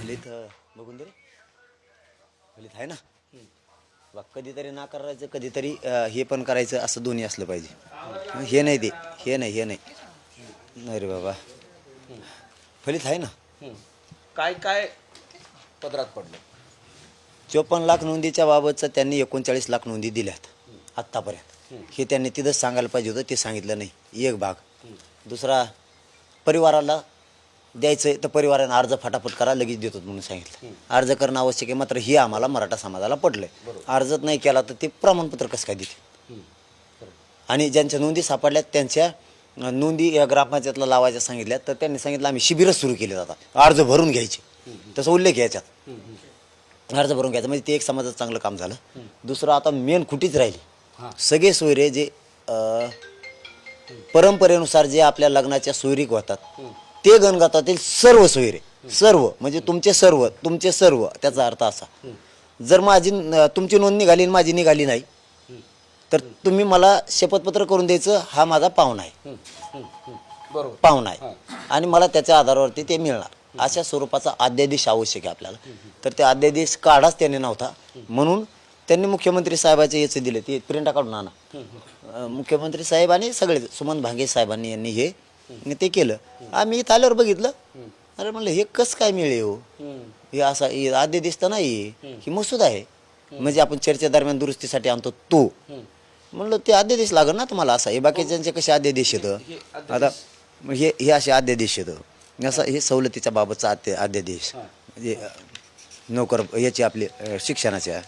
फलित बघून दे रे. फलित आहे ना. बघ कधीतरी नाकारायचं कधीतरी हे पण करायचं असं दोन्ही असलं पाहिजे. हे नाही ते हे नाही नाही रे बाबा. फलित आहे ना. काय काय पदरात पडलं? 54 लाख नोंदीच्या बाबतचं त्यांनी 39 लाख नोंदी दिल्यात आत्तापर्यंत. हे त्यांनी तिथंच सांगायला पाहिजे होतं, ते सांगितलं नाही. एक भाग. दुसरा, परिवाराला द्यायचं तर परिवारानं अर्ज फटाफट करा, लगेच देतो म्हणून सांगितलं. अर्ज करणं आवश्यक आहे, मात्र हे आम्हाला मराठा समाजाला पडलंय. अर्जच नाही केला तर ते प्रमाणपत्र कसं काय देते? आणि ज्यांच्या नोंदी सापडल्यात त्यांच्या नोंदी या ग्रामपंचायतला लावायच्या सांगितल्यात, तर त्यांनी सांगितलं आम्ही शिबिरच सुरू केले जातात, अर्ज भरून घ्यायचे. तसं उल्लेख याच्यात अर्ज भरून घ्यायचा, म्हणजे ते एक समाजाचं चांगलं काम झालं. दुसरं, आता मेन खुटीच राहिली. सगळे सोयरे जे परंपरेनुसार जे आपल्या लग्नाच्या सोयरीक होतात ते गणगतातील सर्व सोयरे, सर्व म्हणजे तुमचे सर्व त्याचा अर्थ असा, जर तुमची नोंद निघाली आणि माझी निघाली नाही तर तुम्ही मला शपथपत्र करून द्यायचं, हा माझा पाहुणा आहे. बरोबर. पाहुणा आहे आणि मला त्याच्या आधारावरती ते मिळणार. अशा स्वरूपाचा अध्यादेश आवश्यक आहे आपल्याला. तर ते अध्यादेश काढाच त्याने नव्हता, म्हणून त्यांनी मुख्यमंत्री साहेबाचे याचे दिले, ते प्रिंटा काढून आणा. मुख्यमंत्री साहेब आणि सगळे सुमन भांगे साहेबांनी यांनी ते केलं. आम्ही इथं आल्यावर बघितलं, अरे म्हणलं हे कसं काय मिळे हो, हे असा अध्यादेश तर नाही, ही मसूद आहे, म्हणजे आपण चर्चेदरम्यान दुरुस्तीसाठी आणतो तो. म्हणलं ते अध्यादेश लागल ना तुम्हाला असा. हे बाकीच्यांचे कसे अध्यादेश येतं, आता हे असे अध्यादेश येतं, असं हे सवलतीच्या बाबतचा अध्यादेश, म्हणजे नोकर याचे आपले शिक्षणाच्या.